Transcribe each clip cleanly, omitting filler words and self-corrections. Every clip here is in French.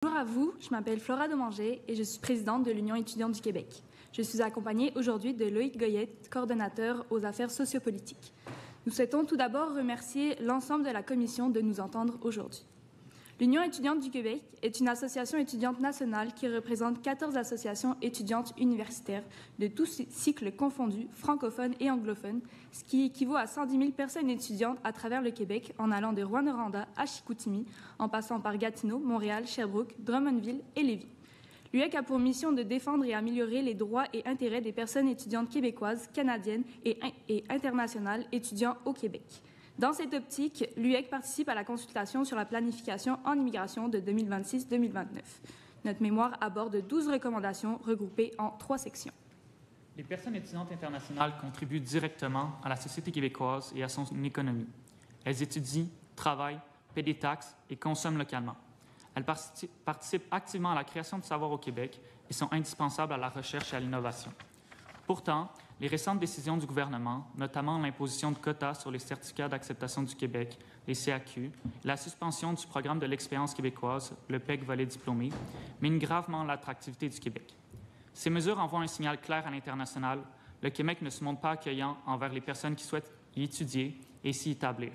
Bonjour à vous, je m'appelle Flora Domanger et je suis présidente de l'Union étudiante du Québec. Je suis accompagnée aujourd'hui de Loïc Goyette, coordonnateur aux affaires sociopolitiques. Nous souhaitons tout d'abord remercier l'ensemble de la commission de nous entendre aujourd'hui. L'Union étudiante du Québec est une association étudiante nationale qui représente 14 associations étudiantes universitaires de tous cycles confondus, francophones et anglophones, ce qui équivaut à 110 000 personnes étudiantes à travers le Québec, en allant de Rouyn-Noranda à Chicoutimi, en passant par Gatineau, Montréal, Sherbrooke, Drummondville et Lévis. L'UEQ a pour mission de défendre et améliorer les droits et intérêts des personnes étudiantes québécoises, canadiennes et internationales étudiant au Québec. Dans cette optique, l'UEQ participe à la consultation sur la planification en immigration de 2026-2029. Notre mémoire aborde 12 recommandations regroupées en 3 sections. Les personnes étudiantes internationales contribuent directement à la société québécoise et à son économie. Elles étudient, travaillent, paient des taxes et consomment localement. Elles participent activement à la création de savoir au Québec et sont indispensables à la recherche et à l'innovation. Pourtant, les récentes décisions du gouvernement, notamment l'imposition de quotas sur les certificats d'acceptation du Québec, les CAQ, la suspension du programme de l'expérience québécoise, le PEC volet diplômé, minent gravement l'attractivité du Québec. Ces mesures envoient un signal clair à l'international. Le Québec ne se montre pas accueillant envers les personnes qui souhaitent y étudier et s'y établir.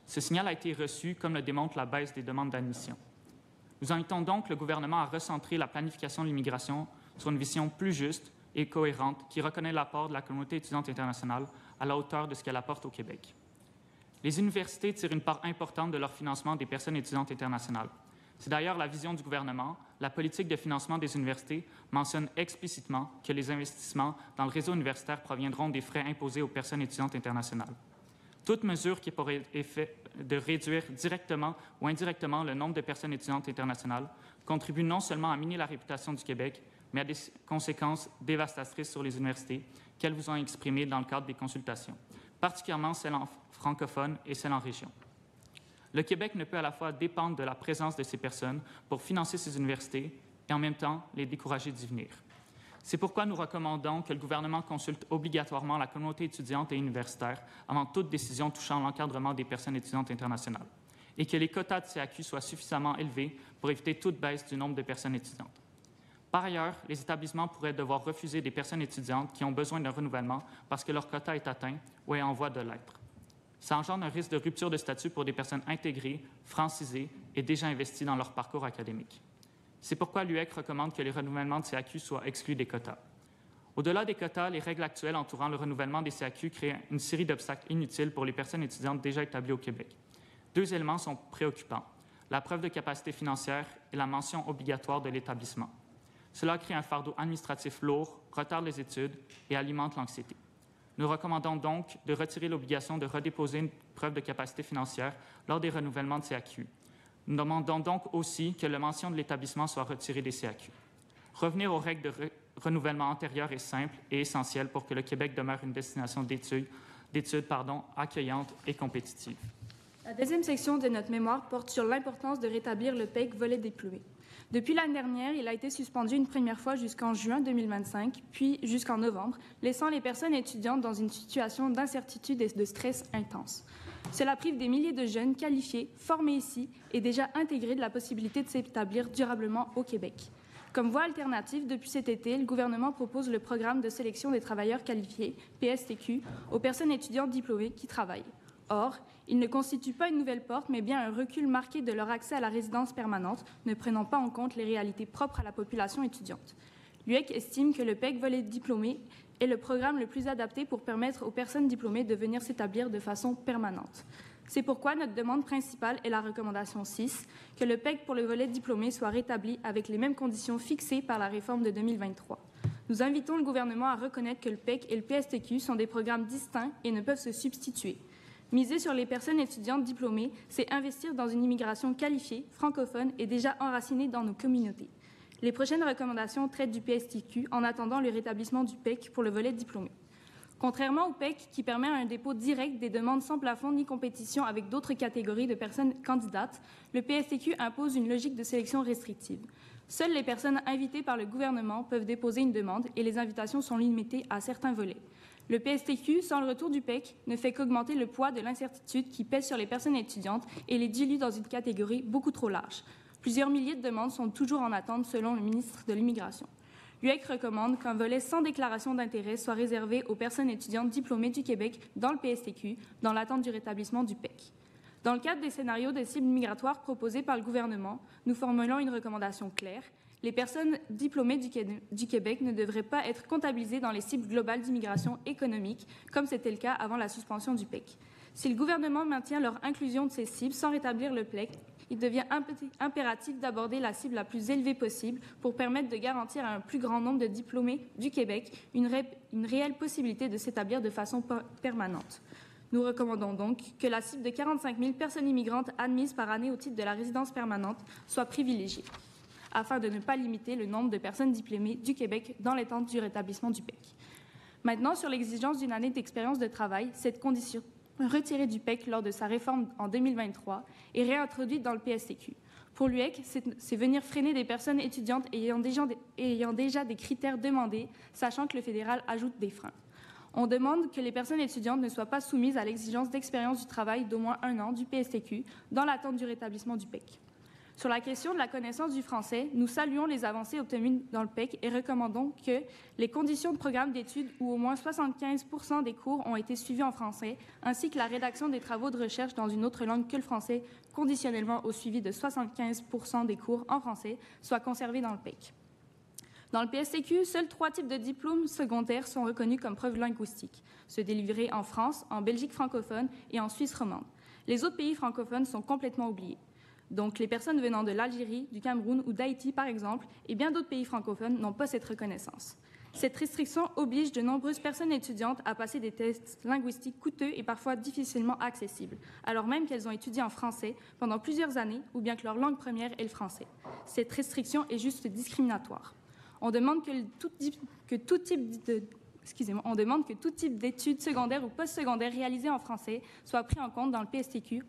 Ce signal a été reçu, comme le démontre la baisse des demandes d'admission. Nous invitons donc le gouvernement à recentrer la planification de l'immigration sur une vision plus juste et cohérente qui reconnaît l'apport de la communauté étudiante internationale à la hauteur de ce qu'elle apporte au Québec. Les universités tirent une part importante de leur financement des personnes étudiantes internationales. C'est d'ailleurs la vision du gouvernement. La politique de financement des universités mentionne explicitement que les investissements dans le réseau universitaire proviendront des frais imposés aux personnes étudiantes internationales. Toute mesure qui pourrait effet de réduire directement ou indirectement le nombre de personnes étudiantes internationales contribue non seulement à miner la réputation du Québec, mais à des conséquences dévastatrices sur les universités qu'elles vous ont exprimées dans le cadre des consultations, particulièrement celles en francophone et celles en région. Le Québec ne peut à la fois dépendre de la présence de ces personnes pour financer ses universités et en même temps les décourager d'y venir. C'est pourquoi nous recommandons que le gouvernement consulte obligatoirement la communauté étudiante et universitaire avant toute décision touchant l'encadrement des personnes étudiantes internationales et que les quotas de CAQ soient suffisamment élevés pour éviter toute baisse du nombre de personnes étudiantes. Par ailleurs, les établissements pourraient devoir refuser des personnes étudiantes qui ont besoin d'un renouvellement parce que leur quota est atteint ou est en voie de l'être. Ça engendre un risque de rupture de statut pour des personnes intégrées, francisées et déjà investies dans leur parcours académique. C'est pourquoi l'UEQ recommande que les renouvellements de CAQ soient exclus des quotas. Au-delà des quotas, les règles actuelles entourant le renouvellement des CAQ créent une série d'obstacles inutiles pour les personnes étudiantes déjà établies au Québec. 2 éléments sont préoccupants: la preuve de capacité financière et la mention obligatoire de l'établissement. Cela crée un fardeau administratif lourd, retarde les études et alimente l'anxiété. Nous recommandons donc de retirer l'obligation de redéposer une preuve de capacité financière lors des renouvellements de CAQ. Nous demandons donc aussi que la mention de l'établissement soit retirée des CAQ. Revenir aux règles de renouvellement antérieures est simple et essentiel pour que le Québec demeure une destination d'études accueillante et compétitive. La deuxième section de notre mémoire porte sur l'importance de rétablir le PEC volet diplômé. Depuis l'année dernière, il a été suspendu une première fois jusqu'en juin 2025, puis jusqu'en novembre, laissant les personnes étudiantes dans une situation d'incertitude et de stress intense. Cela prive des milliers de jeunes qualifiés, formés ici et déjà intégrés de la possibilité de s'établir durablement au Québec. Comme voie alternative, depuis cet été, le gouvernement propose le programme de sélection des travailleurs qualifiés, PSTQ, aux personnes étudiantes diplômées qui travaillent. Or, il ne constitue pas une nouvelle porte, mais bien un recul marqué de leur accès à la résidence permanente, ne prenant pas en compte les réalités propres à la population étudiante. L'UEQ estime que le PEC volet diplômé est le programme le plus adapté pour permettre aux personnes diplômées de venir s'établir de façon permanente. C'est pourquoi notre demande principale est la recommandation 6, que le PEC pour le volet diplômé soit rétabli avec les mêmes conditions fixées par la réforme de 2023. Nous invitons le gouvernement à reconnaître que le PEC et le PSTQ sont des programmes distincts et ne peuvent se substituer. Miser sur les personnes étudiantes diplômées, c'est investir dans une immigration qualifiée, francophone et déjà enracinée dans nos communautés. Les prochaines recommandations traitent du PSTQ en attendant le rétablissement du PEC pour le volet diplômé. Contrairement au PEC, qui permet un dépôt direct des demandes sans plafond ni compétition avec d'autres catégories de personnes candidates, le PSTQ impose une logique de sélection restrictive. Seules les personnes invitées par le gouvernement peuvent déposer une demande et les invitations sont limitées à certains volets. Le PSTQ, sans le retour du PEC, ne fait qu'augmenter le poids de l'incertitude qui pèse sur les personnes étudiantes et les dilue dans une catégorie beaucoup trop large. Plusieurs milliers de demandes sont toujours en attente selon le ministre de l'Immigration. L'UEC recommande qu'un volet sans déclaration d'intérêt soit réservé aux personnes étudiantes diplômées du Québec dans le PSTQ, dans l'attente du rétablissement du PEC. Dans le cadre des scénarios de cibles migratoires proposés par le gouvernement, nous formulons une recommandation claire. Les personnes diplômées du Québec ne devraient pas être comptabilisées dans les cibles globales d'immigration économique, comme c'était le cas avant la suspension du PEC. Si le gouvernement maintient leur inclusion de ces cibles sans rétablir le PEC, il devient impératif d'aborder la cible la plus élevée possible pour permettre de garantir à un plus grand nombre de diplômés du Québec une réelle possibilité de s'établir de façon permanente. Nous recommandons donc que la cible de 45 000 personnes immigrantes admises par année au titre de la résidence permanente soit privilégiée, afin de ne pas limiter le nombre de personnes diplômées du Québec dans l'attente du rétablissement du PEC. Maintenant, sur l'exigence d'une année d'expérience de travail, cette condition retirée du PEC lors de sa réforme en 2023 et réintroduite dans le PSTQ. Pour l'UEC, c'est venir freiner des personnes étudiantes ayant déjà des critères demandés, sachant que le fédéral ajoute des freins. On demande que les personnes étudiantes ne soient pas soumises à l'exigence d'expérience du travail d'au moins 1 an du PSTQ dans l'attente du rétablissement du PEC. Sur la question de la connaissance du français, nous saluons les avancées obtenues dans le PEC et recommandons que les conditions de programme d'études où au moins 75 % des cours ont été suivis en français, ainsi que la rédaction des travaux de recherche dans une autre langue que le français, conditionnellement au suivi de 75 % des cours en français, soient conservés dans le PEC. Dans le PSTQ, seuls 3 types de diplômes secondaires sont reconnus comme preuves linguistiques, ceux délivrés en France, en Belgique francophone et en Suisse romande. Les autres pays francophones sont complètement oubliés. Donc, les personnes venant de l'Algérie, du Cameroun ou d'Haïti, par exemple, et bien d'autres pays francophones n'ont pas cette reconnaissance. Cette restriction oblige de nombreuses personnes étudiantes à passer des tests linguistiques coûteux et parfois difficilement accessibles, alors même qu'elles ont étudié en français pendant plusieurs années ou bien que leur langue première est le français. Cette restriction est juste discriminatoire. On demande que tout type d'études secondaires ou postsecondaires réalisées en français soit pris en compte dans le PSTQ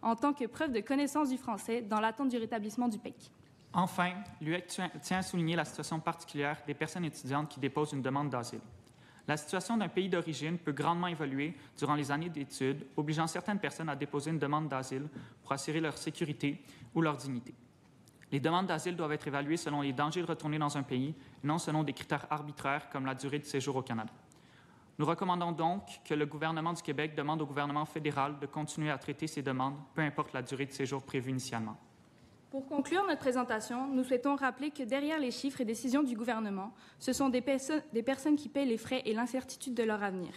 en tant que preuve de connaissance du français dans l'attente du rétablissement du PEC. Enfin, l'UEC tient à souligner la situation particulière des personnes étudiantes qui déposent une demande d'asile. La situation d'un pays d'origine peut grandement évoluer durant les années d'études, obligeant certaines personnes à déposer une demande d'asile pour assurer leur sécurité ou leur dignité. Les demandes d'asile doivent être évaluées selon les dangers de retourner dans un pays, et non selon des critères arbitraires comme la durée de séjour au Canada. Nous recommandons donc que le gouvernement du Québec demande au gouvernement fédéral de continuer à traiter ces demandes, peu importe la durée de séjour prévue initialement. Pour conclure notre présentation, nous souhaitons rappeler que derrière les chiffres et décisions du gouvernement, ce sont des personnes qui paient les frais et l'incertitude de leur avenir.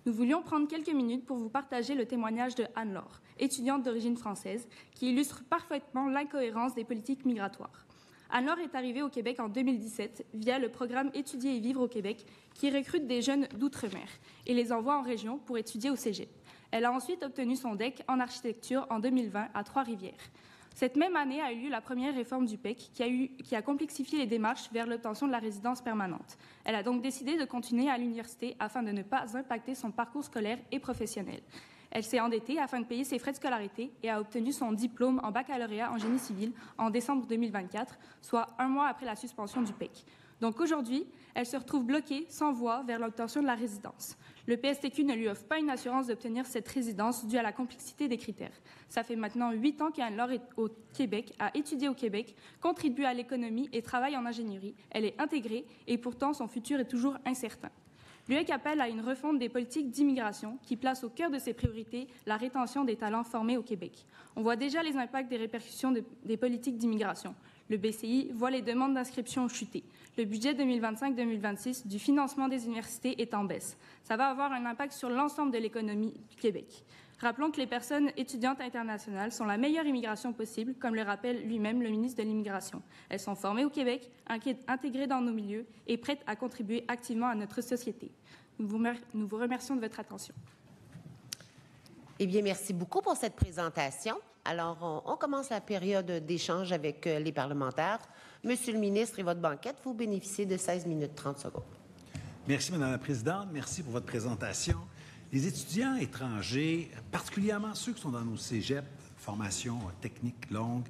Nous voulions prendre quelques minutes pour vous partager le témoignage de Anne-Laure, étudiante d'origine française, qui illustre parfaitement l'incohérence des politiques migratoires. Anne-Laure est arrivée au Québec en 2017 via le programme Étudier et vivre au Québec, qui recrute des jeunes d'outre-mer et les envoie en région pour étudier au cégep. Elle a ensuite obtenu son DEC en architecture en 2020 à Trois-Rivières. Cette même année a eu lieu la première réforme du PEC qui a complexifié les démarches vers l'obtention de la résidence permanente. Elle a donc décidé de continuer à l'université afin de ne pas impacter son parcours scolaire et professionnel. Elle s'est endettée afin de payer ses frais de scolarité et a obtenu son diplôme en baccalauréat en génie civil en décembre 2024, soit 1 mois après la suspension du PEC. Donc aujourd'hui, elle se retrouve bloquée, sans voie, vers l'obtention de la résidence. Le PSTQ ne lui offre pas une assurance d'obtenir cette résidence due à la complexité des critères. Ça fait maintenant 8 ans qu'Anne-Laure est au Québec, a étudié au Québec, contribue à l'économie et travaille en ingénierie. Elle est intégrée et pourtant son futur est toujours incertain. L'UEC appelle à une refonte des politiques d'immigration qui place au cœur de ses priorités la rétention des talents formés au Québec. On voit déjà les impacts des répercussions des politiques d'immigration. Le BCI voit les demandes d'inscription chuter. Le budget 2025-2026 du financement des universités est en baisse. Ça va avoir un impact sur l'ensemble de l'économie du Québec. Rappelons que les personnes étudiantes internationales sont la meilleure immigration possible, comme le rappelle lui-même le ministre de l'Immigration. Elles sont formées au Québec, intégrées dans nos milieux et prêtes à contribuer activement à notre société. Nous vous remercions de votre attention. Eh bien, merci beaucoup pour cette présentation. Alors, on commence la période d'échange avec les parlementaires. Monsieur le ministre et votre banquette, vous bénéficiez de 16 minutes 30 secondes. Merci, Madame la Présidente. Merci pour votre présentation. Les étudiants étrangers, particulièrement ceux qui sont dans nos cégeps, formation technique longue,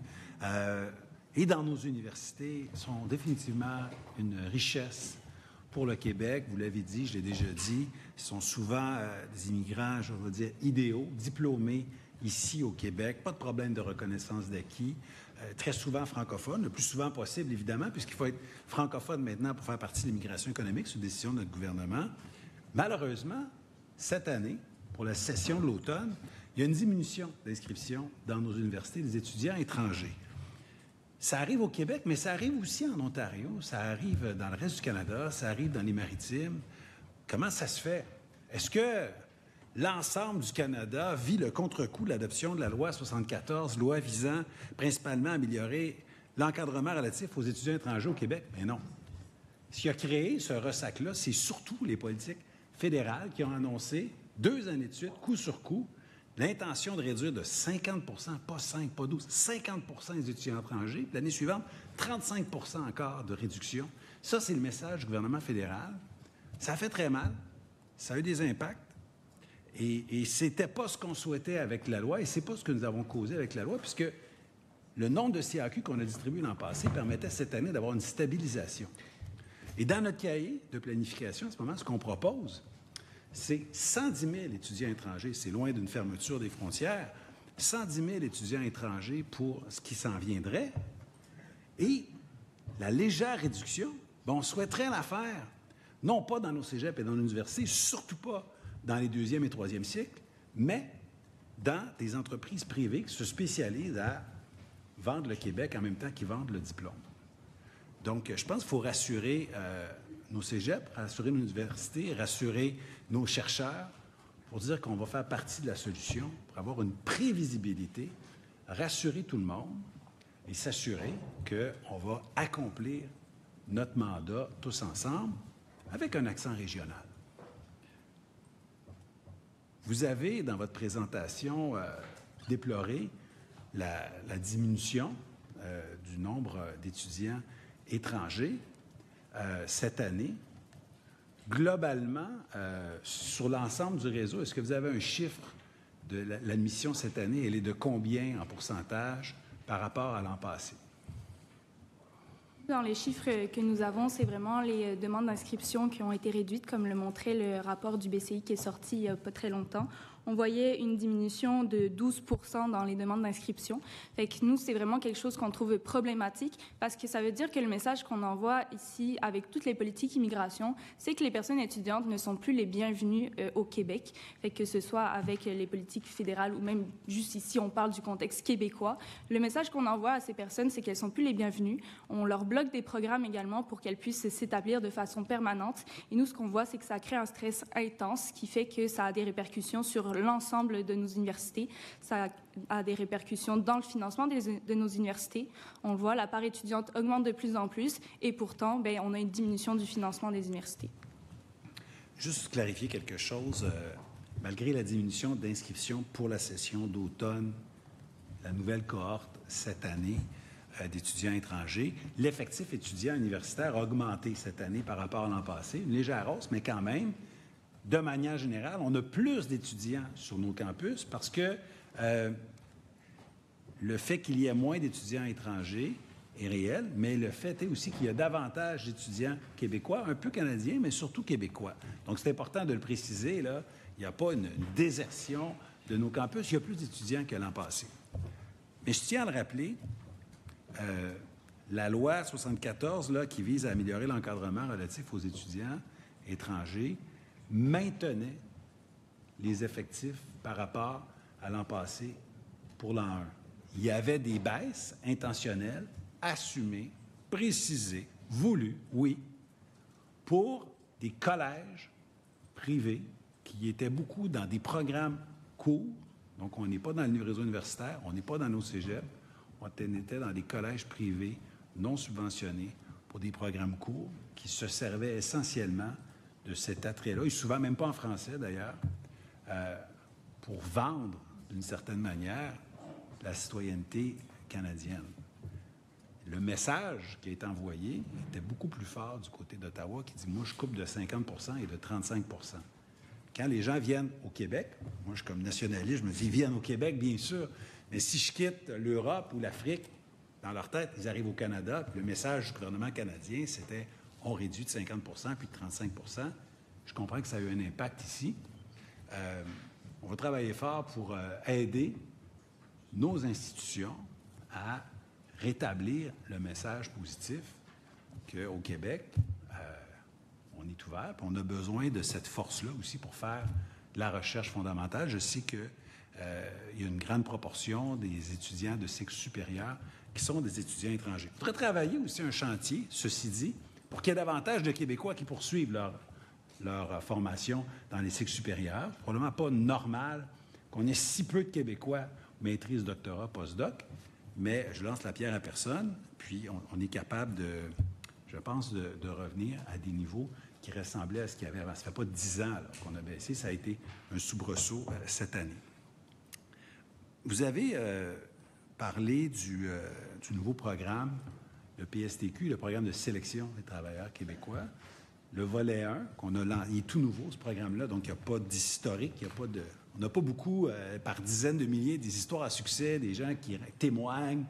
et dans nos universités, sont définitivement une richesse pour le Québec. Vous l'avez dit, je l'ai déjà dit, ce sont souvent des immigrants, je vais dire, idéaux, diplômés ici au Québec. Pas de problème de reconnaissance d'acquis. très souvent francophones, le plus souvent possible, évidemment, puisqu'il faut être francophone maintenant pour faire partie de l'immigration économique sous décision de notre gouvernement. Malheureusement, cette année, pour la session de l'automne, il y a une diminution d'inscription dans nos universités des étudiants étrangers. Ça arrive au Québec, mais ça arrive aussi en Ontario, ça arrive dans le reste du Canada, ça arrive dans les Maritimes. Comment ça se fait? Est-ce que l'ensemble du Canada vit le contre-coup de l'adoption de la loi 74, loi visant principalement à améliorer l'encadrement relatif aux étudiants étrangers au Québec? Mais non. Ce qui a créé ce ressac-là, c'est surtout les politiques fédérales qui ont annoncé 2 années de suite, coup sur coup, l'intention de réduire de 50 pas 5, pas 12, 50 des étudiants étrangers. L'année suivante, 35 encore de réduction. Ça, c'est le message du gouvernement fédéral. Ça a fait très mal. Ça a eu des impacts. Et ce n'était pas ce qu'on souhaitait avec la loi et ce n'est pas ce que nous avons causé avec la loi, puisque le nombre de CAQ qu'on a distribué l'an passé permettait cette année d'avoir une stabilisation. Et dans notre cahier de planification, en ce moment, ce qu'on propose, c'est 110 000 étudiants étrangers. C'est loin d'une fermeture des frontières. 110 000 étudiants étrangers pour ce qui s'en viendrait. Et la légère réduction, bien, on souhaiterait la faire, non pas dans nos cégeps et dans nos universités, surtout pas dans les 2e et 3e cycles, mais dans des entreprises privées qui se spécialisent à vendre le Québec en même temps qu'ils vendent le diplôme. Donc, je pense qu'il faut rassurer nos cégeps, rassurer nos universités, rassurer nos chercheurs pour dire qu'on va faire partie de la solution, pour avoir une prévisibilité, rassurer tout le monde et s'assurer qu'on va accomplir notre mandat tous ensemble avec un accent régional. Vous avez, dans votre présentation, déploré la diminution du nombre d'étudiants étrangers cette année. Globalement, sur l'ensemble du réseau, est-ce que vous avez un chiffre de l'admission cette année? Elle est de combien en pourcentage par rapport à l'an passé? Dans les chiffres que nous avons, c'est vraiment les demandes d'inscription qui ont été réduites, comme le montrait le rapport du BCI qui est sorti il n'y a pas très longtemps. On voyait une diminution de 12 % dans les demandes d'inscription. Fait que nous, c'est vraiment quelque chose qu'on trouve problématique parce que ça veut dire que le message qu'on envoie ici avec toutes les politiques immigration, c'est que les personnes étudiantes ne sont plus les bienvenues au Québec. Fait que ce soit avec les politiques fédérales ou même juste ici, on parle du contexte québécois. Le message qu'on envoie à ces personnes, c'est qu'elles sont plus les bienvenues. On leur bloque des programmes également pour qu'elles puissent s'établir de façon permanente. Et nous, ce qu'on voit, c'est que ça crée un stress intense qui fait que ça a des répercussions sur l'ensemble de nos universités. Ça a des répercussions dans le financement de nos universités. On le voit, la part étudiante augmente de plus en plus et pourtant, bien, on a une diminution du financement des universités. Juste clarifier quelque chose. Malgré la diminution d'inscription pour la session d'automne, la nouvelle cohorte cette année d'étudiants étrangers, l'effectif étudiant universitaire a augmenté cette année par rapport à l'an passé. Une légère hausse, mais quand même, de manière générale, on a plus d'étudiants sur nos campus parce que le fait qu'il y ait moins d'étudiants étrangers est réel, mais le fait est aussi qu'il y a davantage d'étudiants québécois, un peu canadiens, mais surtout québécois. Donc, c'est important de le préciser, là, il n'y a pas une désertion de nos campus, il y a plus d'étudiants que l'an passé. Mais je tiens à le rappeler, la loi 74, là, qui vise à améliorer l'encadrement relatif aux étudiants étrangers, maintenait les effectifs par rapport à l'an passé pour l'an 1. Il y avait des baisses intentionnelles, assumées, précisées, voulues, oui, pour des collèges privés qui étaient beaucoup dans des programmes courts. Donc, on n'est pas dans le réseau universitaire, on n'est pas dans nos cégeps, on était dans des collèges privés non subventionnés pour des programmes courts qui se servaient essentiellement de cet attrait-là, et souvent même pas en français d'ailleurs, pour vendre d'une certaine manière la citoyenneté canadienne. Le message qui est envoyé était beaucoup plus fort du côté d'Ottawa qui dit « Moi, je coupe de 50 % et de 35 %. Quand les gens viennent au Québec, moi, je suis comme nationaliste, je me dis « Ils viennent au Québec, bien sûr, mais si je quitte l'Europe ou l'Afrique, dans leur tête, ils arrivent au Canada, puis le message du gouvernement canadien, c'était « On réduit de 50 % puis de 35 %. Je comprends que ça a eu un impact ici. On va travailler fort pour aider nos institutions à rétablir le message positif qu'au Québec, on est ouvert, puis on a besoin de cette force-là aussi pour faire de la recherche fondamentale. Je sais qu'il y a une grande proportion des étudiants de cycle supérieur qui sont des étudiants étrangers. Il faudrait travailler aussi un chantier, ceci dit, pour qu'il y ait davantage de Québécois qui poursuivent leur formation dans les cycles supérieurs. C'est probablement pas normal qu'on ait si peu de Québécois maîtrise, doctorat, postdoc, mais je lance la pierre à personne, puis on est capable je pense, de revenir à des niveaux qui ressemblaient à ce qu'il y avait avant. Ça ne fait pas 10 ans qu'on a baissé, ça a été un soubresaut cette année. Vous avez parlé du nouveau programme, le PSTQ, le programme de sélection des travailleurs québécois. Le volet 1, il est tout nouveau, ce programme-là, donc il n'y a pas d'historique, on n'a pas beaucoup, par dizaines de milliers, des histoires à succès, des gens qui témoignent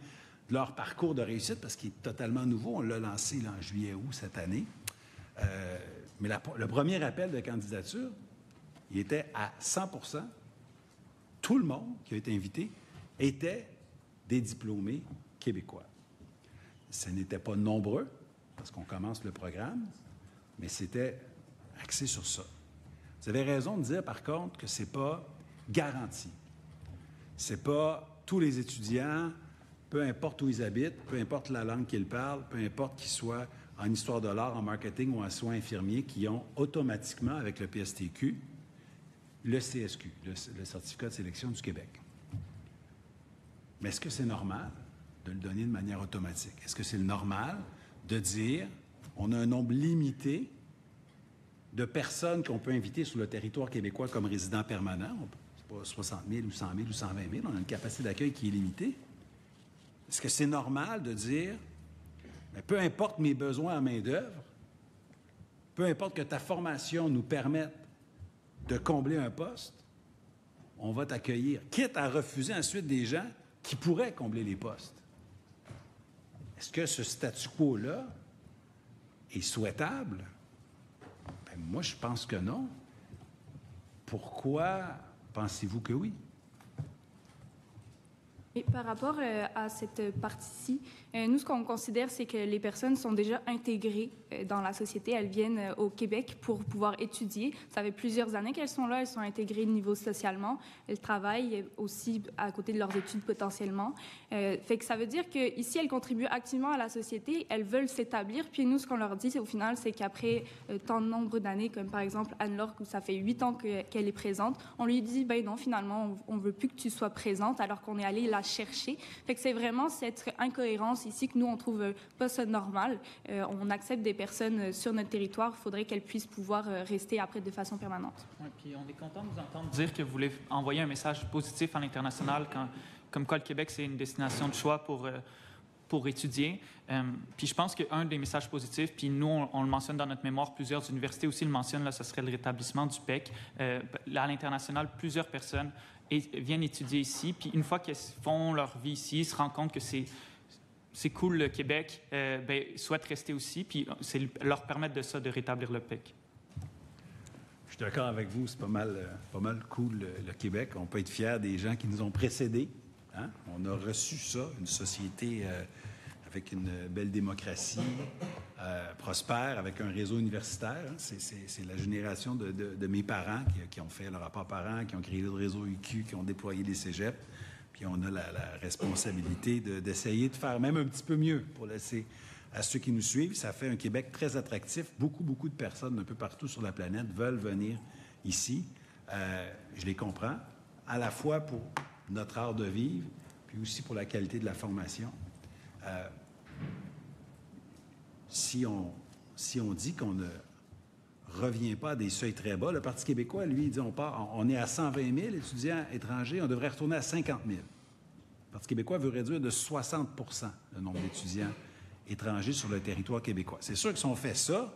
de leur parcours de réussite, parce qu'il est totalement nouveau. On l'a lancé là, en juillet-août cette année. Mais le premier appel de candidature, il était à 100%. Tout le monde qui a été invité était des diplômés québécois. Ce n'était pas nombreux, parce qu'on commence le programme, mais c'était axé sur ça. Vous avez raison de dire, par contre, que ce n'est pas garanti. Ce n'est pas tous les étudiants, peu importe où ils habitent, peu importe la langue qu'ils parlent, peu importe qu'ils soient en histoire de l'art, en marketing ou en soins infirmiers, qui ont automatiquement, avec le PSTQ, le CSQ, le Certificat de sélection du Québec. Mais est-ce que c'est normal de le donner de manière automatique? Est-ce que c'est normal de dire on a un nombre limité de personnes qu'on peut inviter sur le territoire québécois comme résidents permanents? C'est pas 60 000 ou 100 000 ou 120 000. On a une capacité d'accueil qui est limitée. Est-ce que c'est normal de dire mais peu importe mes besoins en main-d'œuvre, peu importe que ta formation nous permette de combler un poste, on va t'accueillir, quitte à refuser ensuite des gens qui pourraient combler les postes? Est-ce que ce statu quo-là est souhaitable? Bien, moi, je pense que non. Pourquoi pensez-vous que oui? Et par rapport à cette partie-ci, nous, ce qu'on considère, c'est que les personnes sont déjà intégrées dans la société. Elles viennent au Québec pour pouvoir étudier. Ça fait plusieurs années qu'elles sont là. Elles sont intégrées niveau socialement. Elles travaillent aussi à côté de leurs études potentiellement. Fait que ça veut dire qu'ici, elles contribuent activement à la société. Elles veulent s'établir. Puis nous, ce qu'on leur dit, c'est au final, c'est qu'après tant de nombre d'années, comme par exemple Anne-Laure, où ça fait 8 ans qu'elle est présente, on lui dit, ben non, finalement, on veut plus que tu sois présente, alors qu'on est allé la chercher. Fait que c'est vraiment cette incohérence ici que nous, on trouve pas ça normal. On accepte des personnes sur notre territoire. Il faudrait qu'elles puissent pouvoir rester après de façon permanente. Oui, puis on est content de vous entendre dire que vous voulez envoyer un message positif à l'international, comme quoi le Québec, c'est une destination de choix pour étudier. Puis je pense qu'un des messages positifs, puis nous, on le mentionne dans notre mémoire, plusieurs universités aussi le mentionnent, là, ce serait le rétablissement du PEC. À l'international, plusieurs personnes viennent étudier ici, puis une fois qu'elles font leur vie ici, ils se rendent compte que c'est cool le Québec, souhaitent rester aussi, puis c'est leur permettre de rétablir le PEC. Je suis d'accord avec vous, c'est pas mal cool le Québec. On peut être fiers des gens qui nous ont précédés. Hein? On a reçu ça, une société avec une belle démocratie, prospère, avec un réseau universitaire. Hein? C'est la génération de mes parents qui ont fait leur rapport parents, qui ont créé le réseau UQ, qui ont déployé les cégeps. Puis on a la responsabilité d'essayer de faire même un petit peu mieux pour laisser à ceux qui nous suivent. Ça fait un Québec très attractif. Beaucoup de personnes un peu partout sur la planète veulent venir ici. Je les comprends, à la fois pour notre art de vivre, puis aussi pour la qualité de la formation. Si on dit qu'on ne revient pas à des seuils très bas, le Parti québécois, lui, il dit on est à 120 000 étudiants étrangers, on devrait retourner à 50 000. Le Parti québécois veut réduire de 60 % le nombre d'étudiants étrangers sur le territoire québécois. C'est sûr que si on fait ça,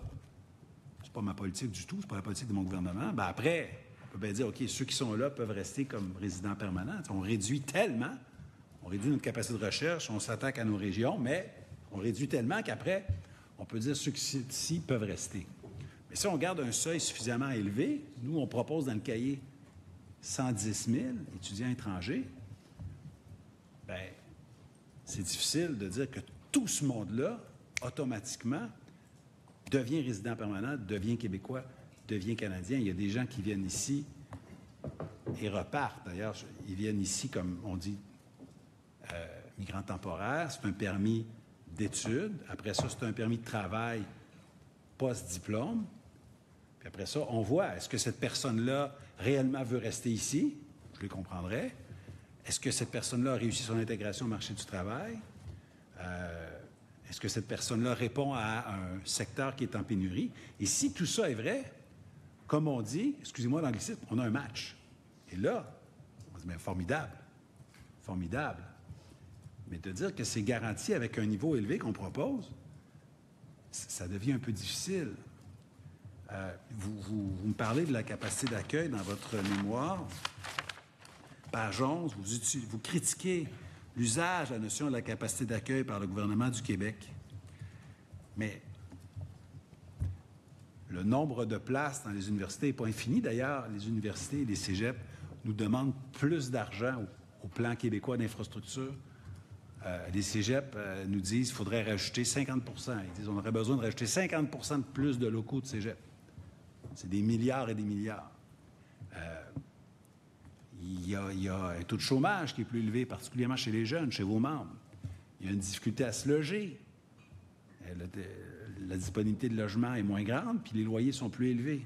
c'est pas ma politique du tout, c'est pas la politique de mon gouvernement, bien après, on peut bien dire, OK, ceux qui sont là peuvent rester comme résidents permanents. On réduit tellement, on réduit notre capacité de recherche, on s'attaque à nos régions, mais on réduit tellement qu'après, on peut dire ceux qui sont ici peuvent rester. Mais si on garde un seuil suffisamment élevé, nous, on propose dans le cahier 110 000 étudiants étrangers, bien, c'est difficile de dire que tout ce monde-là, automatiquement, devient résident permanent, devient Québécois, devient Canadien. Il y a des gens qui viennent ici et repartent. D'ailleurs, ils viennent ici, comme on dit, migrants temporaires. C'est un permis d'études. Après ça, c'est un permis de travail post-diplôme. Puis après ça, on voit, est-ce que cette personne-là réellement veut rester ici? Je les comprendrais. Est-ce que cette personne-là a réussi son intégration au marché du travail? Est-ce que cette personne-là répond à un secteur qui est en pénurie? Et si tout ça est vrai, comme on dit, excusez-moi l'anglicisme, on a un match. Et là, on dit, bien, formidable, formidable. Mais de dire que c'est garanti avec un niveau élevé qu'on propose, ça devient un peu difficile. Vous me parlez de la capacité d'accueil dans votre mémoire. Page 11, vous critiquez l'usage de la notion de la capacité d'accueil par le gouvernement du Québec. Mais le nombre de places dans les universités n'est pas infini. D'ailleurs, les universités et les cégeps nous demandent plus d'argent au plan québécois d'infrastructure. Les cégeps nous disent qu'il faudrait rajouter 50 %. Ils disent qu'on aurait besoin de rajouter 50 % de plus de locaux de cégep. C'est des milliards et des milliards. Il y a un taux de chômage qui est plus élevé, particulièrement chez les jeunes, chez vos membres. Il y a une difficulté à se loger. La disponibilité de logement est moins grande, puis les loyers sont plus élevés.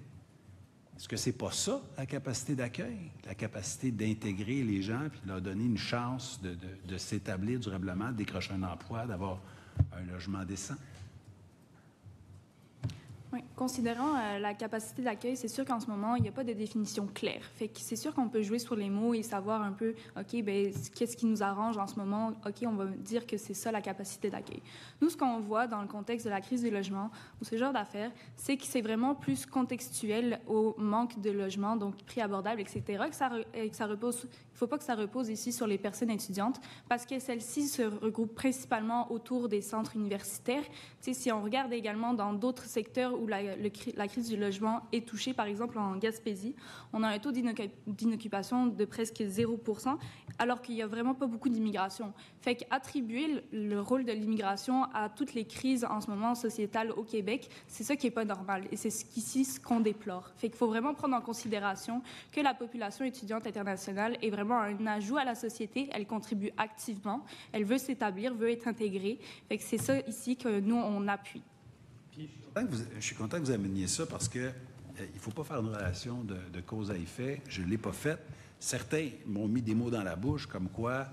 Est-ce que c'est pas ça, la capacité d'accueil? La capacité d'intégrer les gens, puis de leur donner une chance de s'établir durablement, de décrocher un emploi, d'avoir un logement décent? Oui. Considérant la capacité d'accueil, c'est sûr qu'en ce moment, il n'y a pas de définition claire. Fait que c'est sûr qu'on peut jouer sur les mots et savoir un peu, OK, bien, qu'est-ce qui nous arrange en ce moment? OK, on va dire que c'est ça la capacité d'accueil. Nous, ce qu'on voit dans le contexte de la crise du logement ou ce genre d'affaires, c'est que c'est vraiment plus contextuel au manque de logement, donc prix abordable, etc., que ça repose. Il ne faut pas que ça repose ici sur les personnes étudiantes parce que celles-ci se regroupent principalement autour des centres universitaires. Tu sais, si on regarde également dans d'autres secteurs où la crise du logement est touchée, par exemple en Gaspésie, on a un taux d'inoccupation de presque 0 %, alors qu'il n'y a vraiment pas beaucoup d'immigration. Fait qu'attribuer le rôle de l'immigration à toutes les crises en ce moment sociétales au Québec, c'est ça qui n'est pas normal. Et c'est ce qu'on déplore. Fait qu'il faut vraiment prendre en considération que la population étudiante internationale est vraiment un ajout à la société. Elle contribue activement. Elle veut s'établir, veut être intégrée. Fait que c'est ça ici que nous, on appuie. Je suis content que vous ameniez ça parce que il ne faut pas faire une relation de cause à effet. Je ne l'ai pas faite. Certains m'ont mis des mots dans la bouche comme quoi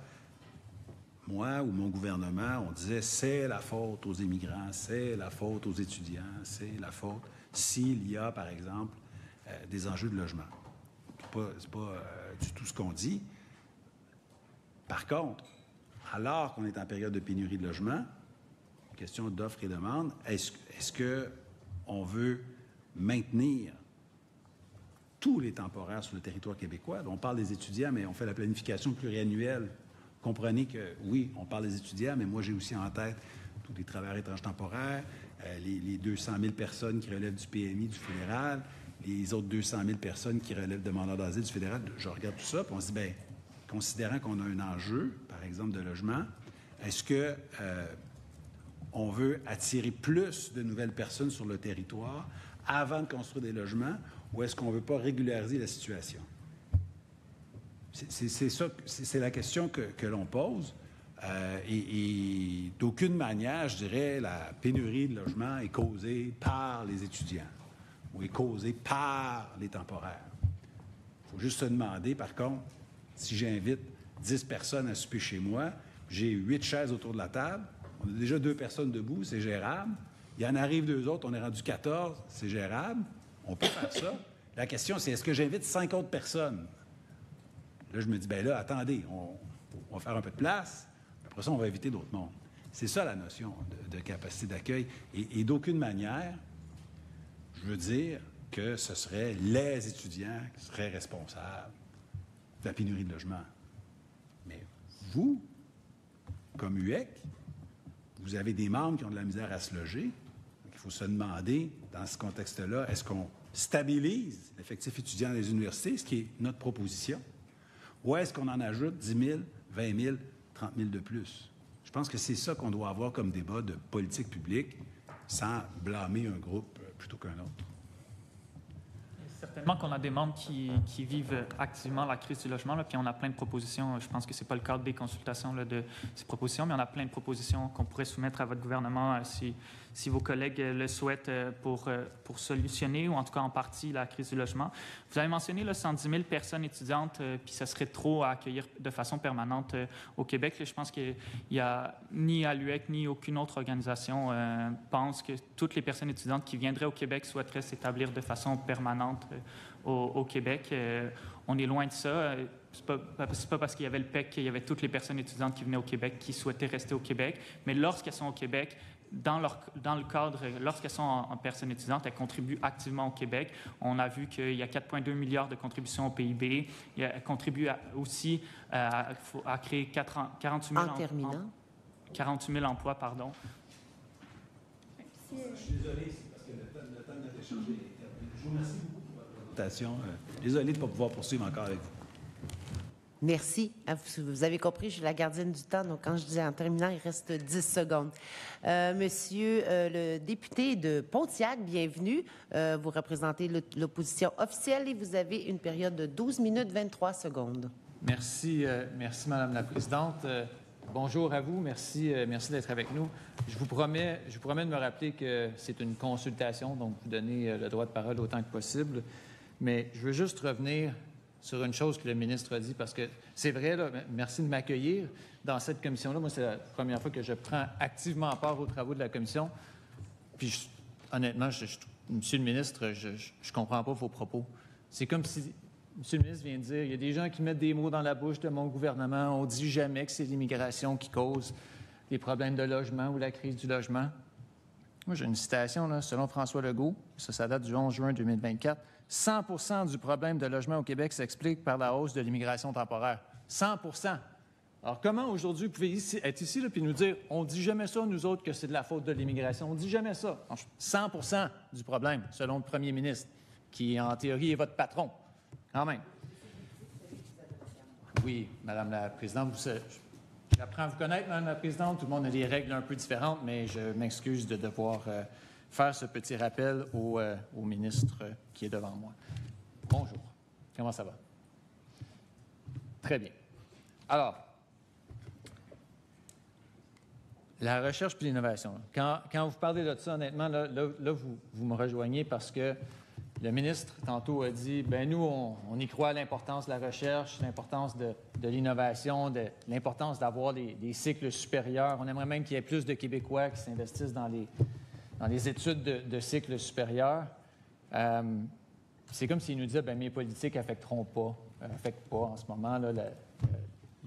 moi ou mon gouvernement, on disait c'est la faute aux immigrants, c'est la faute aux étudiants, c'est la faute s'il y a, par exemple, des enjeux de logement. C'est pas du tout ce qu'on dit. Par contre, alors qu'on est en période de pénurie de logement, question d'offre et demande, est-ce qu'on veut maintenir tous les temporaires sur le territoire québécois? On parle des étudiants, mais on fait la planification pluriannuelle. Comprenez que, oui, on parle des étudiants, mais moi, j'ai aussi en tête tous les travailleurs étrangers temporaires, les 200 000 personnes qui relèvent du PMI, du fédéral, les autres 200 000 personnes qui relèvent de demandeurs d'asile du fédéral. Je regarde tout ça, puis on se dit, bien, considérant qu'on a un enjeu, par exemple, de logement, est-ce que on veut attirer plus de nouvelles personnes sur le territoire avant de construire des logements, ou est-ce qu'on ne veut pas régulariser la situation? C'est la question que l'on pose. Et d'aucune manière, je dirais, la pénurie de logements est causée par les étudiants ou est causée par les temporaires. Il faut juste se demander, par contre, si j'invite 10 personnes à souper chez moi, j'ai 8 chaises autour de la table, on a déjà 2 personnes debout, c'est gérable. Il y en arrive 2 autres, on est rendu 14, c'est gérable. On peut faire ça. La question, c'est est-ce que j'invite 5 autres personnes? Là, je me dis, bien là, attendez, on va faire un peu de place, après ça, on va inviter d'autres mondes. C'est ça la notion de capacité d'accueil. Et d'aucune manière, je veux dire que ce seraient les étudiants qui seraient responsables de la pénurie de logement. Mais vous, comme UEC, vous avez des membres qui ont de la misère à se loger. Donc, il faut se demander, dans ce contexte-là, est-ce qu'on stabilise l'effectif étudiant des universités, ce qui est notre proposition, ou est-ce qu'on en ajoute 10 000, 20 000, 30 000 de plus? Je pense que c'est ça qu'on doit avoir comme débat de politique publique, sans blâmer un groupe plutôt qu'un autre. Certainement qu'on a des membres qui vivent activement la crise du logement, là, puis on a plein de propositions. Je pense que ce n'est pas le cadre des consultations là, de ces propositions, mais on a plein de propositions qu'on pourrait soumettre à votre gouvernement si vos collègues le souhaitent pour solutionner, ou en tout cas en partie, la crise du logement. Vous avez mentionné là, 110 000 personnes étudiantes, puis ça serait trop à accueillir de façon permanente au Québec. Là, je pense qu'il n'y a ni à l'UEC ni aucune autre organisation pense que toutes les personnes étudiantes qui viendraient au Québec souhaiteraient s'établir de façon permanente au Québec. On est loin de ça. C'est pas parce qu'il y avait le PEC qu'il y avait toutes les personnes étudiantes qui venaient au Québec qui souhaitaient rester au Québec, mais lorsqu'elles sont au Québec, dans le cadre, lorsqu'elles sont en personnes étudiantes, elles contribuent activement au Québec. On a vu qu'il y a 4,2 milliards de contributions au PIB. Elles contribuent aussi à créer 48 000 emplois. Pardon. Je suis désolé, c'est parce que le temps de notre échange est terminé. Je vous remercie beaucoup pour votre présentation. Désolé de ne pas pouvoir poursuivre encore avec vous. Merci. Vous avez compris, je suis la gardienne du temps, donc quand je dis en terminant, il reste 10 secondes. Monsieur le député de Pontiac, bienvenue. Vous représentez l'opposition officielle et vous avez une période de 12 minutes 23 secondes. Merci, Madame la Présidente. Bonjour à vous. Merci d'être avec nous. Je vous promets de me rappeler que c'est une consultation, donc vous donnez le droit de parole autant que possible. Mais je veux juste revenir sur une chose que le ministre a dit, parce que c'est vrai, là, merci de m'accueillir dans cette commission-là. Moi, c'est la première fois que je prends activement part aux travaux de la commission. Puis, honnêtement, Monsieur le ministre, je ne comprends pas vos propos. C'est comme si Monsieur le ministre vient de dire, il y a des gens qui mettent des mots dans la bouche de mon gouvernement. On ne dit jamais que c'est l'immigration qui cause les problèmes de logement ou la crise du logement. Moi, j'ai une citation, là, selon François Legault, ça date du 11 juin 2024. 100 % du problème de logement au Québec s'explique par la hausse de l'immigration temporaire. 100 %. Alors, comment aujourd'hui vous pouvez être ici et nous dire on ne dit jamais ça, nous autres, que c'est de la faute de l'immigration? On ne dit jamais ça. 100 % du problème, selon le premier ministre, qui, en théorie, est votre patron. Quand même. Oui, Madame la Présidente, j'apprends à vous connaître, Madame la Présidente. Tout le monde a des règles un peu différentes, mais je m'excuse de devoir faire ce petit rappel au ministre qui est devant moi. Bonjour. Comment ça va? Très bien. Alors, la recherche et l'innovation. Quand vous parlez de ça, honnêtement, là vous me rejoignez parce que le ministre, tantôt, a dit, bien, nous, on y croit à l'importance de la recherche, l'importance de l'innovation, l'importance d'avoir des cycles supérieurs. On aimerait même qu'il y ait plus de Québécois qui s'investissent dans les études de cycles supérieurs. C'est comme s'il nous disait, bien, mes politiques n'affectent pas en ce moment là,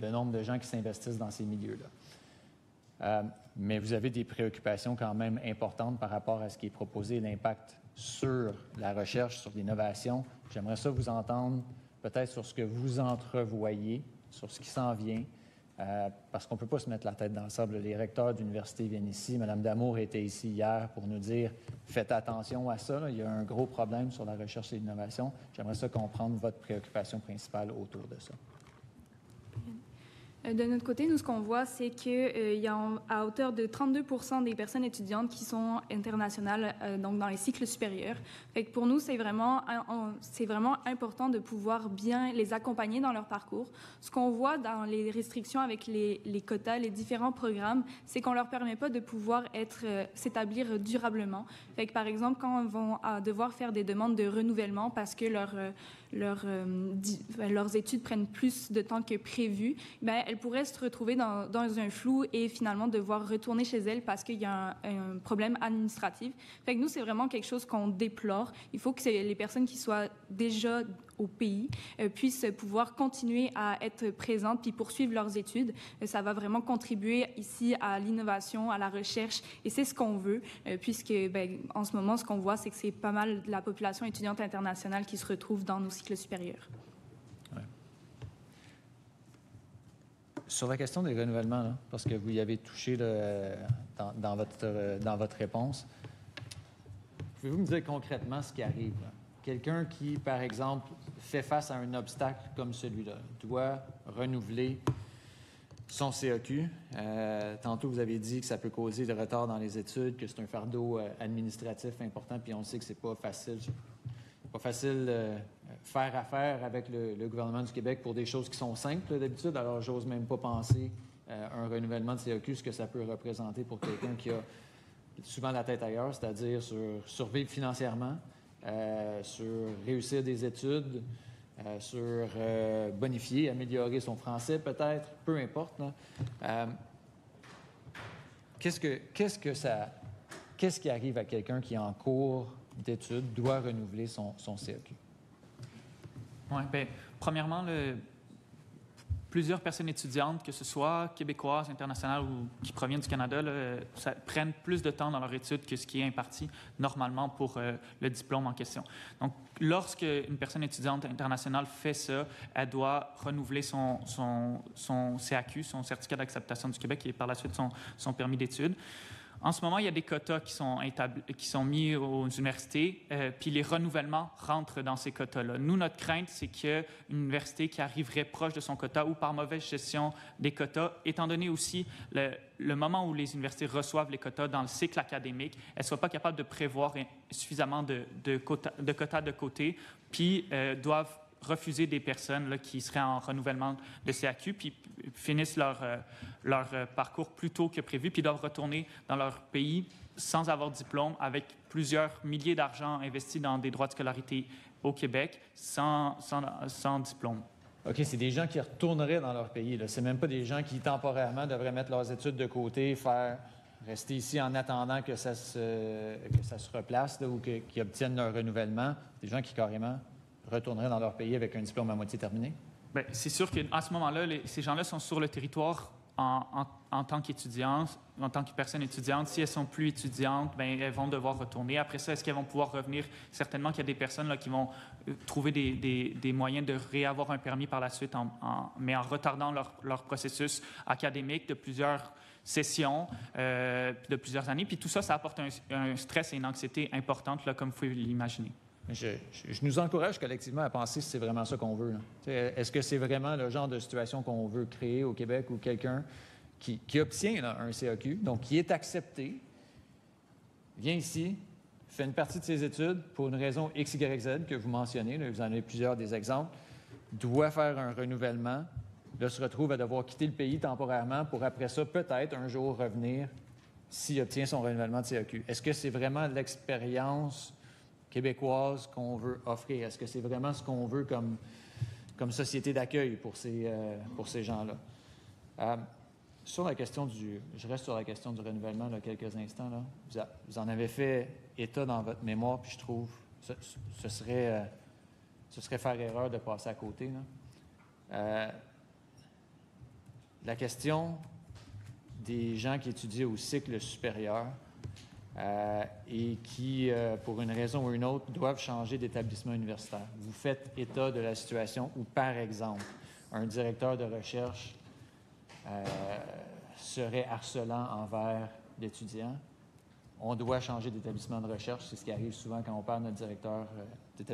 le nombre de gens qui s'investissent dans ces milieux-là. Mais vous avez des préoccupations quand même importantes par rapport à ce qui est proposé, l'impact sur la recherche, sur l'innovation. J'aimerais ça vous entendre peut-être sur ce que vous entrevoyez, sur ce qui s'en vient, parce qu'on ne peut pas se mettre la tête dans le sable. Les recteurs d'université viennent ici. Mme Damour était ici hier pour nous dire « Faites attention à ça, là. Il y a un gros problème sur la recherche et l'innovation. » J'aimerais ça comprendre votre préoccupation principale autour de ça. De notre côté, nous, ce qu'on voit, c'est qu'il y a à hauteur de 32 % des personnes étudiantes qui sont internationales, donc dans les cycles supérieurs. Fait que pour nous, c'est vraiment important de pouvoir bien les accompagner dans leur parcours. Ce qu'on voit dans les restrictions avec les quotas, les différents programmes, c'est qu'on ne leur permet pas de pouvoir s'établir durablement. Fait que, par exemple, quand ils vont devoir faire des demandes de renouvellement parce que leurs études prennent plus de temps que prévu, bien, elles pourraient se retrouver dans un flou et finalement devoir retourner chez elles parce qu'il y a un problème administratif. Fait que nous, c'est vraiment quelque chose qu'on déplore. Il faut que les personnes qui soient déjà au pays puissent pouvoir continuer à être présentes puis poursuivre leurs études. Ça va vraiment contribuer ici à l'innovation, à la recherche, et c'est ce qu'on veut, puisque en ce moment, ce qu'on voit, c'est que c'est pas mal de la population étudiante internationale qui se retrouve dans nos cycles supérieurs. Ouais. Sur la question des renouvellements, là, parce que vous y avez touché dans votre réponse, pouvez-vous me dire concrètement ce qui arrive, là? Quelqu'un qui, par exemple, fait face à un obstacle comme celui-là, doit renouveler son CAQ. Tantôt, vous avez dit que ça peut causer des retards dans les études, que c'est un fardeau administratif important, puis on sait que c'est pas facile. Pas facile faire affaire avec le gouvernement du Québec pour des choses qui sont simples d'habitude. Alors, j'ose même pas penser un renouvellement de CAQ, ce que ça peut représenter pour quelqu'un qui a souvent la tête ailleurs, c'est-à-dire sur survivre financièrement, sur réussir des études, sur bonifier, améliorer son français peut-être, peu importe. Qu'est-ce qui arrive à quelqu'un qui est en cours d'études doit renouveler son CAQ? Oui, bien, premièrement, plusieurs personnes étudiantes, que ce soit québécoises, internationales ou qui proviennent du Canada, ça prennent plus de temps dans leur étude que ce qui est imparti normalement pour le diplôme en question. Donc, lorsque une personne étudiante internationale fait ça, elle doit renouveler son CAQ, son certificat d'acceptation du Québec, et par la suite son permis d'études. En ce moment, il y a des quotas qui sont mis aux universités, puis les renouvellements rentrent dans ces quotas-là. Nous, notre crainte, c'est qu'une université qui arriverait proche de son quota ou par mauvaise gestion des quotas, étant donné aussi le moment où les universités reçoivent les quotas dans le cycle académique, elles ne soient pas capables de prévoir suffisamment de quotas de côté, puis doivent refuser des personnes là, qui seraient en renouvellement de CAQ, puis finissent leur parcours plus tôt que prévu, puis doivent retourner dans leur pays sans avoir de diplôme, avec plusieurs milliers d'argent investis dans des droits de scolarité au Québec, sans diplôme. OK, c'est des gens qui retourneraient dans leur pays. Ce n'est même pas des gens qui, temporairement, devraient mettre leurs études de côté, rester ici en attendant que ça se replace là, ou qu'ils obtiennent leur renouvellement. Des gens qui, carrément, retourneraient dans leur pays avec un diplôme à moitié terminé? Bien, c'est sûr qu'à ce moment-là, ces gens-là sont sur le territoire en tant qu'étudiantes, en tant que personnes étudiantes. Si elles sont plus étudiantes, bien, elles vont devoir retourner. Après ça, est-ce qu'elles vont pouvoir revenir? Certainement qu'il y a des personnes là, qui vont trouver des moyens de réavoir un permis par la suite, mais en retardant leur processus académique de plusieurs sessions, de plusieurs années. Puis tout ça, ça apporte un stress et une anxiété importante, là, comme vous pouvez l'imaginer. Je nous encourage collectivement à penser si c'est vraiment ça qu'on veut. Est-ce que c'est vraiment le genre de situation qu'on veut créer au Québec où quelqu'un qui obtient là, un CAQ, donc qui est accepté, vient ici, fait une partie de ses études pour une raison X, Y, Z que vous mentionnez, là, vous en avez plusieurs des exemples, doit faire un renouvellement, là, se retrouve à devoir quitter le pays temporairement pour après ça, peut-être un jour revenir s'il obtient son renouvellement de CAQ. Est-ce que c'est vraiment l'expérience québécoise qu'on veut offrir? Est-ce que c'est vraiment ce qu'on veut comme société d'accueil pour ces gens-là? Sur la question je reste sur la question du renouvellement là, quelques instants. Là. Vous en avez fait état dans votre mémoire, puis je trouve que ce serait faire erreur de passer à côté. Là. La question des gens qui étudient au cycle supérieur, et qui, pour une raison ou une autre, doivent changer d'établissement universitaire. Vous faites état de la situation où, par exemple, un directeur de recherche serait harcelant envers l'étudiant. On doit changer d'établissement de recherche. C'est ce qui arrive souvent quand on perd notre directeur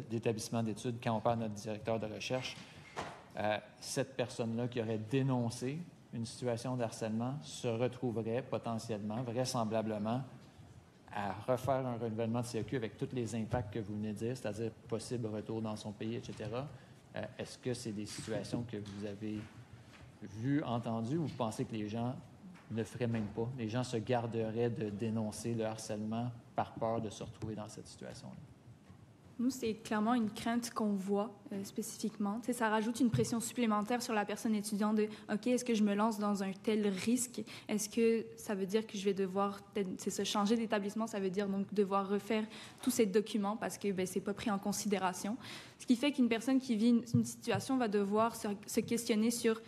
d'établissement d'études, quand on perd notre directeur de recherche. Cette personne-là qui aurait dénoncé une situation de harcèlement se retrouverait potentiellement, vraisemblablement, à refaire un renouvellement de CAQ avec tous les impacts que vous venez de dire, c'est-à-dire possible retour dans son pays, etc. Est-ce que c'est des situations que vous avez vues, entendues, ou vous pensez que les gens ne feraient même pas? Les gens se garderaient de dénoncer le harcèlement par peur de se retrouver dans cette situation-là? Nous, c'est clairement une crainte qu'on voit spécifiquement. Tu sais, ça rajoute une pression supplémentaire sur la personne étudiante de « OK, est-ce que je me lance dans un tel risque? Est-ce que ça veut dire que je vais devoir changer d'établissement? Ça veut dire donc devoir refaire tous ces documents parce que c'est pas pris en considération. » Ce qui fait qu'une personne qui vit une situation va devoir se questionner sur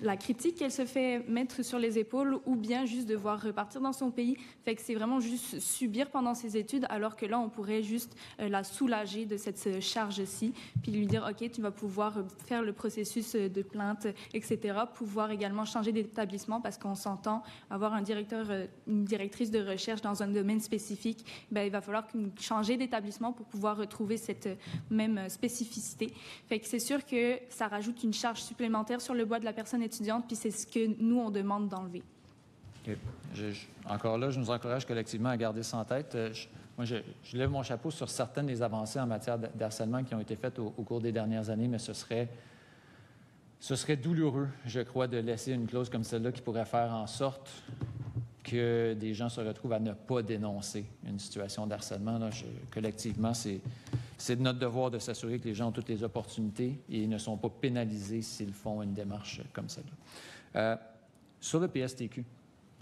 la critique qu'elle se fait mettre sur les épaules ou bien juste devoir repartir dans son pays. Fait que c'est vraiment juste subir pendant ses études, alors que là, on pourrait juste la soulager de cette charge-ci, puis lui dire, OK, tu vas pouvoir faire le processus de plainte, etc., pouvoir également changer d'établissement parce qu'on s'entend avoir un directeur, une directrice de recherche dans un domaine spécifique, il va falloir changer d'établissement pour pouvoir retrouver cette même spécificité. Fait que c'est sûr que ça rajoute une charge supplémentaire sur le bois de la personne étudiante, puis c'est ce que nous, on demande d'enlever. Okay. Encore là, je nous encourage collectivement à garder ça en tête. Je lève mon chapeau sur certaines des avancées en matière d'harcèlement qui ont été faites au cours des dernières années, mais ce serait douloureux, je crois, de laisser une clause comme celle-là qui pourrait faire en sorte que des gens se retrouvent à ne pas dénoncer une situation d'harcèlement. Là, collectivement, c'est de notre devoir de s'assurer que les gens ont toutes les opportunités et ne sont pas pénalisés s'ils font une démarche comme celle-là. Sur le PSTQ,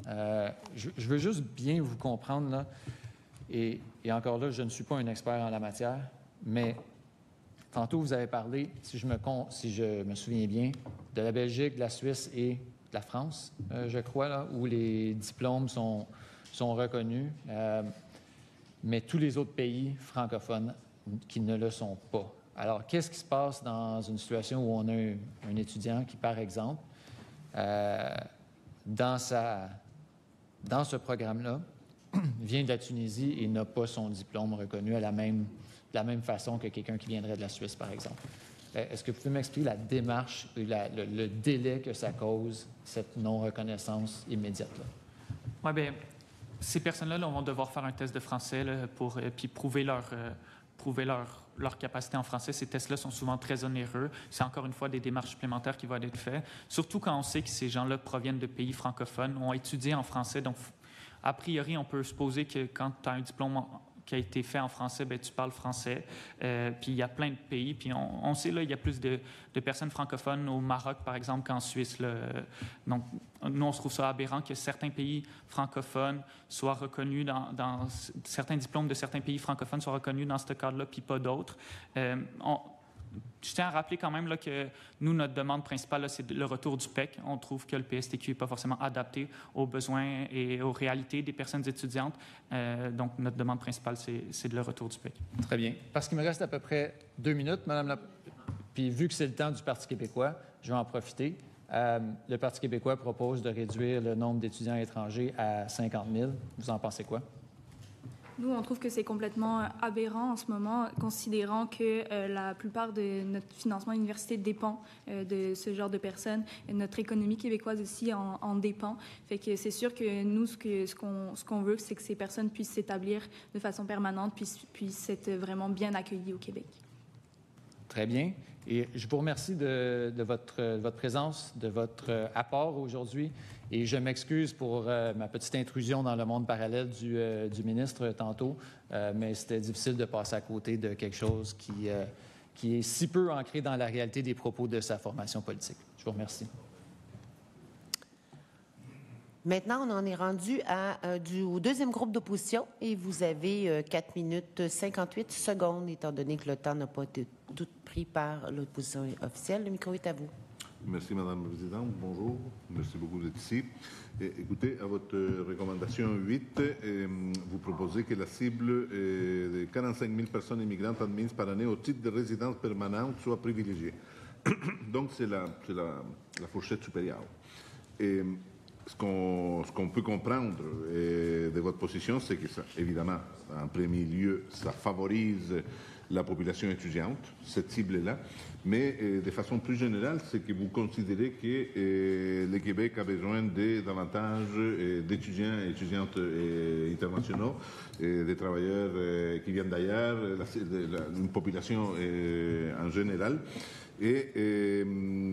je veux juste bien vous comprendre, là, et encore là, je ne suis pas un expert en la matière, mais tantôt, vous avez parlé, si je me souviens bien, de la Belgique, de la Suisse et de la France, je crois, là, où les diplômes sont reconnus, mais tous les autres pays francophones qui ne le sont pas. Alors, qu'est-ce qui se passe dans une situation où on a un étudiant qui, par exemple, dans ce programme-là, vient de la Tunisie et n'a pas son diplôme reconnu de la même façon que quelqu'un qui viendrait de la Suisse, par exemple? Est-ce que vous pouvez m'expliquer la démarche et le délai que ça cause, cette non-reconnaissance immédiate-là? Oui, bien, ces personnes-là vont devoir faire un test de français là, pour puis prouver leur capacité en français. Ces tests-là sont souvent très onéreux. C'est encore une fois des démarches supplémentaires qui vont être faites, surtout quand on sait que ces gens-là proviennent de pays francophones, ont étudié en français. Donc, a priori, on peut supposer que quand tu as un diplôme qui a été fait en français, bien, tu parles français. Puis il y a plein de pays. Puis on sait, là, il y a plus de personnes francophones au Maroc, par exemple, qu'en Suisse. Là. Donc, nous, on se trouve ça aberrant que certains pays francophones soient reconnus dans certains diplômes de certains pays francophones soient reconnus dans ce cadre-là, puis pas d'autres. Je tiens à rappeler quand même là, que nous, notre demande principale, là, c'est le retour du PEC. On trouve que le PSTQ n'est pas forcément adapté aux besoins et aux réalités des personnes étudiantes. Donc, notre demande principale, c'est le retour du PEC. Très bien. Parce qu'il me reste à peu près 2 minutes, Madame la... Puis vu que c'est le temps du Parti québécois, je vais en profiter. Le Parti québécois propose de réduire le nombre d'étudiants étrangers à 50 000. Vous en pensez quoi? Nous, on trouve que c'est complètement aberrant en ce moment, considérant que la plupart de notre financement à l'université dépend de ce genre de personnes. Notre économie québécoise aussi en dépend. Fait que c'est sûr que nous, ce qu'on veut, c'est que ces personnes puissent s'établir de façon permanente, puissent être vraiment bien accueillies au Québec. Très bien. Et je vous remercie de votre présence, de votre apport aujourd'hui. Et je m'excuse pour ma petite intrusion dans le monde parallèle du ministre tantôt, mais c'était difficile de passer à côté de quelque chose qui est si peu ancré dans la réalité des propos de sa formation politique. Je vous remercie. Maintenant, on en est rendu au deuxième groupe d'opposition et vous avez 4 minutes 58 secondes, étant donné que le temps n'a pas été tout pris par l'opposition officielle. Le micro est à vous. Merci, Madame la Présidente. Bonjour. Merci beaucoup d'être ici. Écoutez, à votre recommandation 8, vous proposez que la cible de 45 000 personnes immigrantes admises par année au titre de résidence permanente soit privilégiée. Donc, c'est la fourchette supérieure. Et ce qu'on peut comprendre de votre position, c'est que, ça, évidemment, en premier lieu, ça favorise la population étudiante, cette cible-là, mais de façon plus générale, c'est que vous considérez que le Québec a besoin de davantage d'étudiants et étudiantes internationaux, des travailleurs qui viennent d'ailleurs, une population en général, et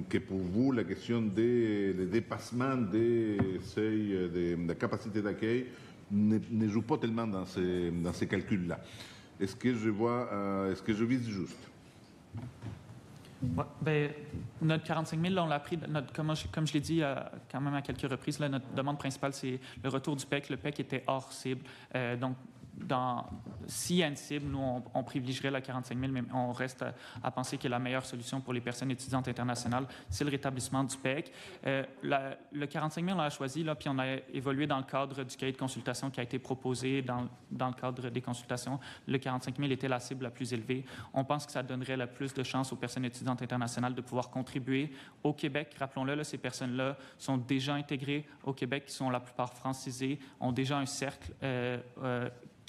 que pour vous, la question des dépassement des seuils de la capacité d'accueil ne joue pas tellement dans ces calculs-là. Est-ce que je vise juste? Ouais, bien, notre 45 000, là, on l'a pris, comme je l'ai dit quand même à quelques reprises, là, notre demande principale, c'est le retour du PEC. Le PEC était hors cible. Donc, s'il y a une cible, nous, on privilégierait la 45 000, mais on reste à penser que la meilleure solution pour les personnes étudiantes internationales, c'est le rétablissement du PEC. Le 45 000, on l'a choisi, là, puis on a évolué dans le cadre du cahier de consultation qui a été proposé dans le cadre des consultations. Le 45 000 était la cible la plus élevée. On pense que ça donnerait le plus de chances aux personnes étudiantes internationales de pouvoir contribuer au Québec. Rappelons-le, là, ces personnes-là sont déjà intégrées au Québec, qui sont la plupart francisées, ont déjà un cercle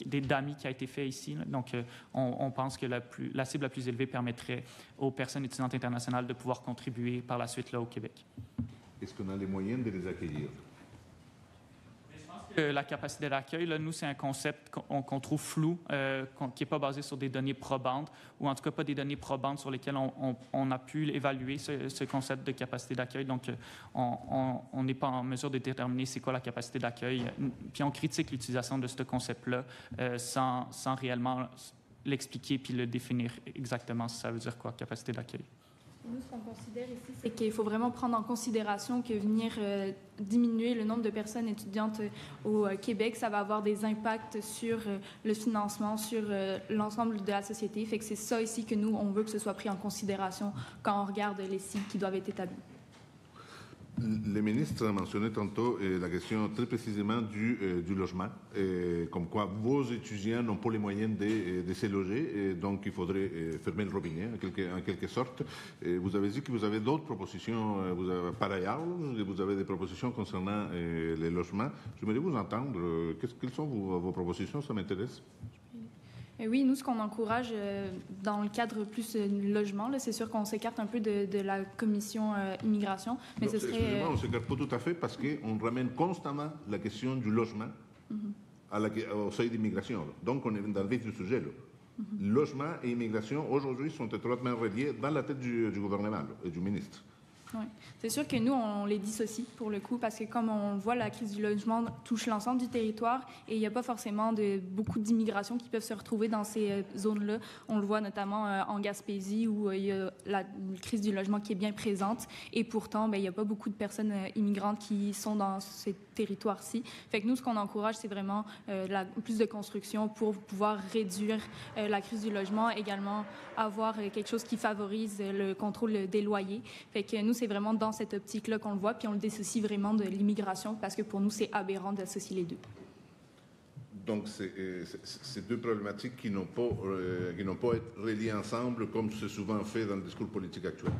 DAMI qui a été fait ici. Donc, on pense que la cible la plus élevée permettrait aux personnes étudiantes internationales de pouvoir contribuer par la suite là au Québec. Est-ce qu'on a les moyens de les accueillir? La capacité d'accueil, là, nous, c'est un concept qu'on trouve flou, qui n'est pas basé sur des données probantes, ou en tout cas pas des données probantes sur lesquelles on a pu évaluer ce concept de capacité d'accueil. Donc, on n'est pas en mesure de déterminer c'est quoi la capacité d'accueil. Puis on critique l'utilisation de ce concept-là sans réellement l'expliquer puis le définir exactement si ça veut dire quoi, capacité d'accueil. Nous, ce qu'on considère ici, c'est qu'il faut vraiment prendre en considération que venir diminuer le nombre de personnes étudiantes au Québec, ça va avoir des impacts sur le financement, sur l'ensemble de la société. Fait que c'est ça ici que nous, on veut que ce soit pris en considération quand on regarde les cibles qui doivent être établis. Le ministre a mentionné tantôt la question très précisément du logement, comme quoi vos étudiants n'ont pas les moyens de se loger, et donc il faudrait fermer le robinet en quelque sorte. Vous avez dit que vous avez d'autres propositions par ailleurs, vous avez des propositions concernant les logements. J'aimerais vous entendre. Quelles sont vos propositions? Ça m'intéresse. Oui, nous, ce qu'on encourage dans le cadre plus logement, c'est sûr qu'on s'écarte un peu de la commission immigration, mais ce serait... Excusez-moi, on ne s'écarte pas tout à fait parce qu'on ramène constamment la question du logement au seuil d'immigration. Donc, on est dans le vif du sujet. Logement et immigration, aujourd'hui, sont étroitement reliés dans la tête du gouvernement et du ministre. Oui. C'est sûr que nous, on les dissocie pour le coup, parce que comme on le voit, la crise du logement touche l'ensemble du territoire et il n'y a pas forcément beaucoup d'immigration qui peuvent se retrouver dans ces zones-là. On le voit notamment en Gaspésie où il y a la crise du logement qui est bien présente et pourtant, il n'y a pas beaucoup de personnes immigrantes qui sont dans ces territoires-ci. Fait que nous, ce qu'on encourage, c'est vraiment plus de construction pour pouvoir réduire la crise du logement, également avoir quelque chose qui favorise le contrôle des loyers. Fait que nous, c'est vraiment dans cette optique-là qu'on le voit, puis on le dissocie vraiment de l'immigration parce que pour nous, c'est aberrant d'associer les deux. Donc, c'est deux problématiques qui n'ont pas à être reliées ensemble comme c'est souvent fait dans le discours politique actuel.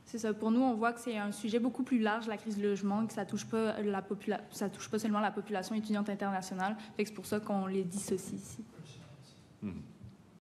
C'est ça. Pour nous, on voit que c'est un sujet beaucoup plus large, la crise du logement, que ça touche pas ça touche pas seulement la population étudiante internationale. Fait que c'est pour ça qu'on les dissocie ici.